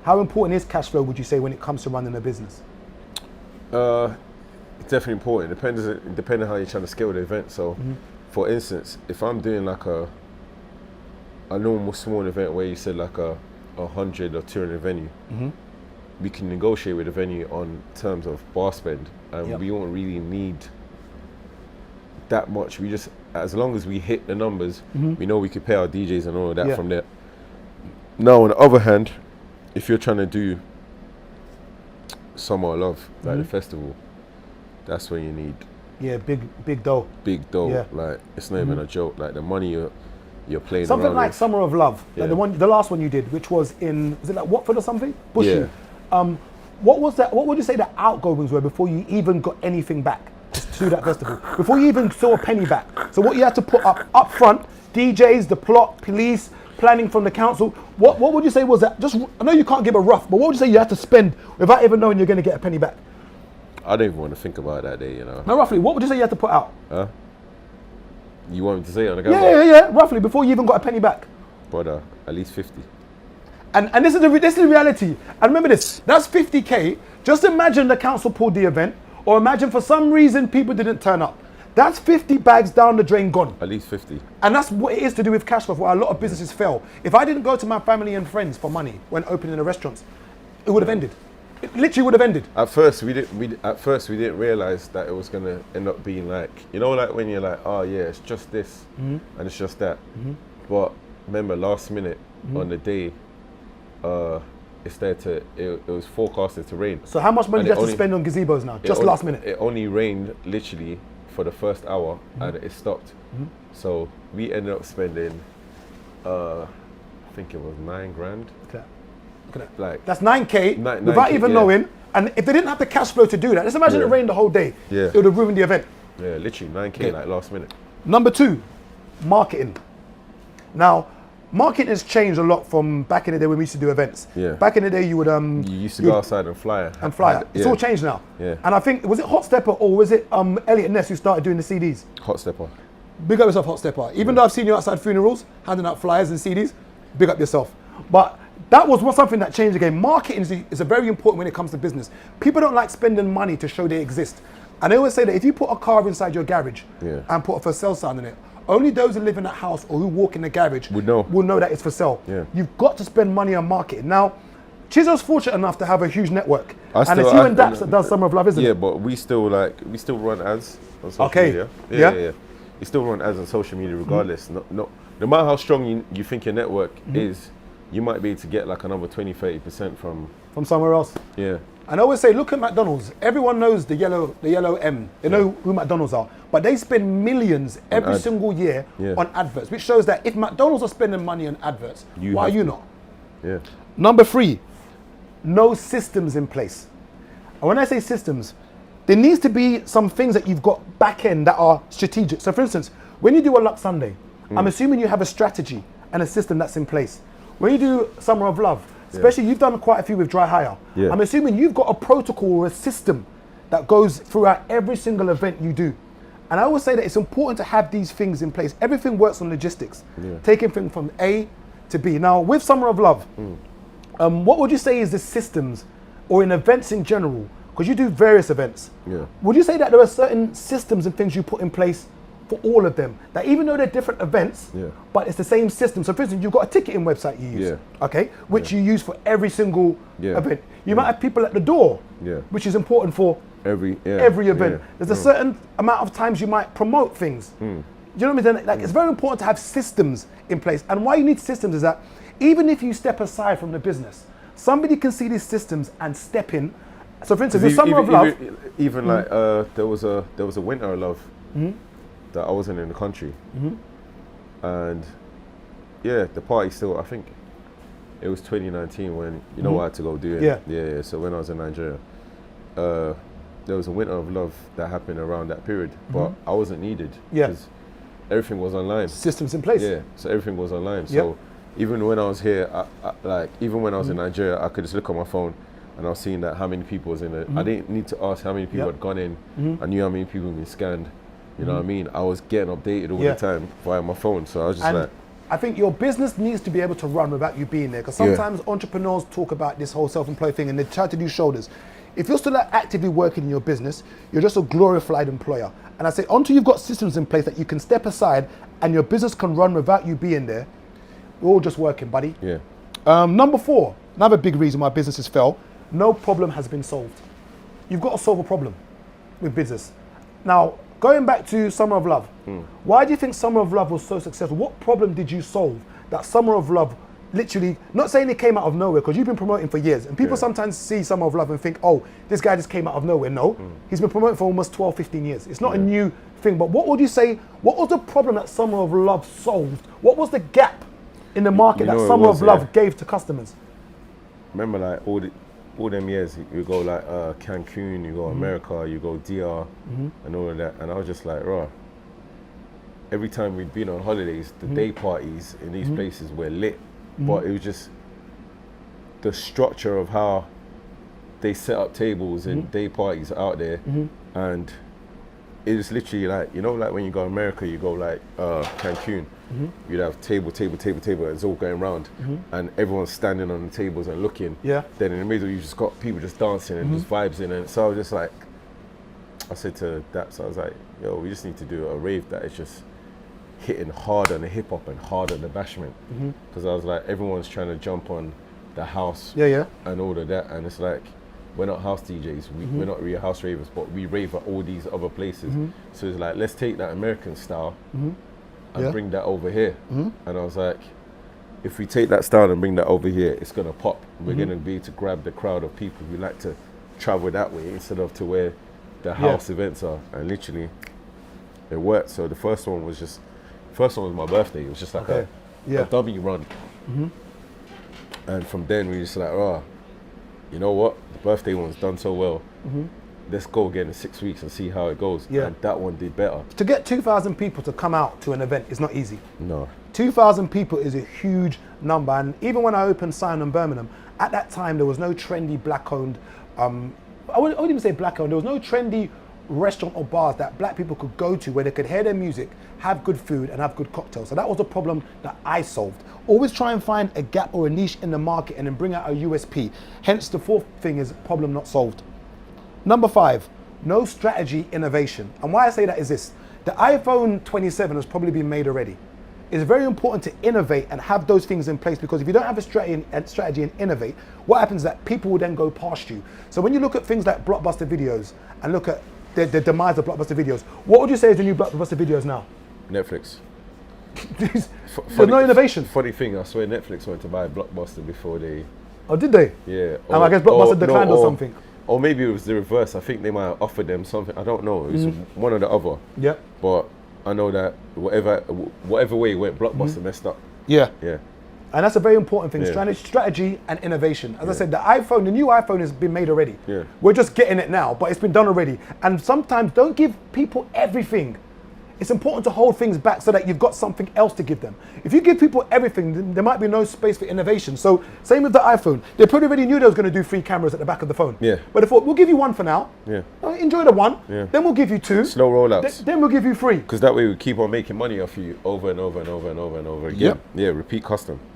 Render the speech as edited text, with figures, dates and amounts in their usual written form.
How important is cash flow, would you say, when it comes to running a business? It's definitely important. Depending how you're trying to scale the event. So, for instance, if I'm doing like a normal small event where you said like a 100 or 200 venue, we can negotiate with the venue on terms of bar spend, and we won't really need that much. We just, as long as we hit the numbers, we know we could pay our DJs and all of that from there. Now, on the other hand, if you're trying to do Summer of Love, like the festival, that's when you need big dough. Big dough. Yeah. Like, it's not even a joke. Like, the money you're playing something around like with. Summer of Love, like the last one you did, which was it like Watford or something? Bushy. What was that? What would you say the outgoings were before you even got anything back to that festival? Before you even saw a penny back. So what you had to put up front, DJs, the plot, police, planning from the council. What would you say was that? Just, I know you can't give a rough, but what would you say you had to spend without even knowing you're going to get a penny back? I don't even want to think about that day, you know. Now, roughly, what would you say you had to put out? You want me to say it on the camera? Yeah, roughly, before you even got a penny back. Brother, at least 50. And this is the reality. And remember this, that's 50K. Just imagine the council pulled the event, or imagine for some reason people didn't turn up. That's 50 bags down the drain gone. At least 50. And that's what it is to do with cash flow, where a lot of businesses fail. If I didn't go to my family and friends for money when opening the restaurants, it would have ended. It literally would have ended. At first we didn't realize that it was gonna end up being like, you know, like when you're like, oh yeah, it's just this and it's just that. But remember, last minute on the day, it was forecasted to rain. So how much money do you have to spend on gazebos now? Just last minute. It only rained literally for the first hour and it stopped. So we ended up spending, I think it was $9 grand. Okay. Look at that. Like, that's 9K without 9K, even knowing. And if they didn't have the cash flow to do that, let's imagine it rained the whole day. It would have ruined the event. Yeah, literally 9K like last minute. Number 2, marketing. Now, marketing has changed a lot from back in the day when we used to do events. Yeah. Back in the day, you would you used to go outside and fly. It's all changed now. Yeah. And I think, was it Hot Stepper or was it Elliot Ness who started doing the CDs? Hot Stepper. Big up yourself, Hot Stepper. Even though I've seen you outside funerals, handing out flyers and CDs, big up yourself. But that was something that changed the game. Marketing is a very important when it comes to business. People don't like spending money to show they exist. And they always say that if you put a car inside your garage and put a for sale sign on it, only those who live in that house or who walk in the garage will know that it's for sale. Yeah. You've got to spend money on marketing. Now, Chizo's fortunate enough to have a huge network. And it's you and Daps that does Summer of Love, isn't it? Yeah, but we still run ads on social media. Yeah. You still run ads on social media regardless. No matter how strong you think your network is, you might be able to get like another 20-30% from somewhere else. Yeah. And I always say, look at McDonald's. Everyone knows the yellow M. They know who McDonald's are, but they spend millions every single year on adverts, which shows that if McDonald's are spending money on adverts, why are you not? Yeah. Number 3, no systems in place. And when I say systems, there needs to be some things that you've got back end that are strategic. So for instance, when you do a Luck Sunday, I'm assuming you have a strategy and a system that's in place. When you do Summer of Love, especially you've done quite a few with Dry Hire, I'm assuming you've got a protocol or a system that goes throughout every single event you do. And I always say that it's important to have these things in place. Everything works on logistics, taking things from A to B. Now with Summer of Love, what would you say is the systems or in events in general? Because you do various events. Would you say that there are certain systems and things you put in place for all of them, that even though they're different events, but it's the same system? So for instance, you've got a ticketing website you use, okay, which you use for every single event. You might have people at the door, which is important for every event. There's a certain amount of times you might promote things. You know what I mean? Like it's very important to have systems in place. And why you need systems is that even if you step aside from the business, somebody can see these systems and step in. So for instance, with Summer of Love, like there was a Winter of Love that I wasn't in the country, and the party still, I think it was 2019 when I had to go do it. So when I was in Nigeria, there was a Winter of Love that happened around that period, but I wasn't needed because everything was online. Systems in place. So everything was online. So even when I was here, even when I was in Nigeria, I could just look on my phone and I was seeing that how many people was in it. I didn't need to ask how many people had gone in. I knew how many people had been scanned. You know what I mean? I was getting updated all the time via my phone. So I was just I think your business needs to be able to run without you being there. Because sometimes entrepreneurs talk about this whole self-employed thing and they try to do shoulders. If you're still actively working in your business, you're just a glorified employer. And I say, until you've got systems in place that you can step aside and your business can run without you being there, we're all just working, buddy. Yeah. Number 4, another big reason why businesses fail, no problem has been solved. You've got to solve a problem with business. Now, going back to Summer of Love, why do you think Summer of Love was so successful? What problem did you solve that Summer of Love literally, not saying it came out of nowhere, because you've been promoting for years, and people sometimes see Summer of Love and think, oh, this guy just came out of nowhere. No, he's been promoting for almost 12, 15 years. It's not a new thing, but what would you say, what was the problem that Summer of Love solved? What was the gap in the market that Summer of Love gave to customers? Remember, like, all them years, you go like Cancun, you go America, you go DR, and all of that, and I was just like, raw. Every time we'd been on holidays, the day parties in these places were lit, but it was just the structure of how they set up tables and day parties out there, and it was literally like, you know, like when you go to America, you go like Cancun, you'd have table, and it's all going round, and everyone's standing on the tables and looking. Yeah. Then in the middle, you just got people just dancing and just vibes in, and so I was just like, I said to Daps, I was like, yo, we just need to do a rave that is just hitting hard on the hip hop and hard on the bashment, because I was like, everyone's trying to jump on the house, and all of that, and it's like, we're not house DJs, we're not really house ravers, but we rave at all these other places. So it's like, let's take that American style and bring that over here. And I was like, if we take that style and bring that over here, it's gonna pop. We're gonna be able to grab the crowd of people who like to travel that way instead of to where the house events are. And literally, it worked. So the first one was my birthday. It was just like a dummy run. And from then we just like, oh, you know what? The birthday one's done so well. Let's go again in 6 weeks and see how it goes. And that one did better. To get 2,000 people to come out to an event is not easy. No. 2,000 people is a huge number. And even when I opened Sign in Birmingham, at that time there was no trendy black-owned, I wouldn't even say black-owned, there was no trendy restaurant or bars that black people could go to where they could hear their music, have good food and have good cocktails. So that was a problem that I solved. Always try and find a gap or a niche in the market and then bring out a USP. Hence the 4th thing is problem not solved. Number 5, no strategy innovation. And why I say that is this, the iPhone 27 has probably been made already. It's very important to innovate and have those things in place, because if you don't have a strategy and innovate, what happens is that people will then go past you. So when you look at things like Blockbuster Videos and look at the demise of Blockbuster Videos, what would you say is the new Blockbuster Videos now? Netflix. There's no innovation. Funny thing, I swear Netflix went to buy Blockbuster before they... Oh, did they? Yeah. And I guess Blockbuster declined or something. Or maybe it was the reverse. I think they might have offered them something. I don't know. It was one or the other. Yeah. But I know that whatever way it went, Blockbuster messed up. Yeah. Yeah. And that's a very important thing, strategy and innovation. As I said, the new iPhone has been made already. Yeah. We're just getting it now, but it's been done already. And sometimes don't give people everything. It's important to hold things back so that you've got something else to give them. If you give people everything, then there might be no space for innovation. So same with the iPhone. They probably already knew they was going to do 3 cameras at the back of the phone. Yeah. But they thought, we'll give you 1 for now. Yeah. Enjoy the 1. Yeah. Then we'll give you 2. Slow rollouts. Then we'll give you 3. Because that way we keep on making money off you over and over and over and over and over again. Yep. Yeah, repeat custom.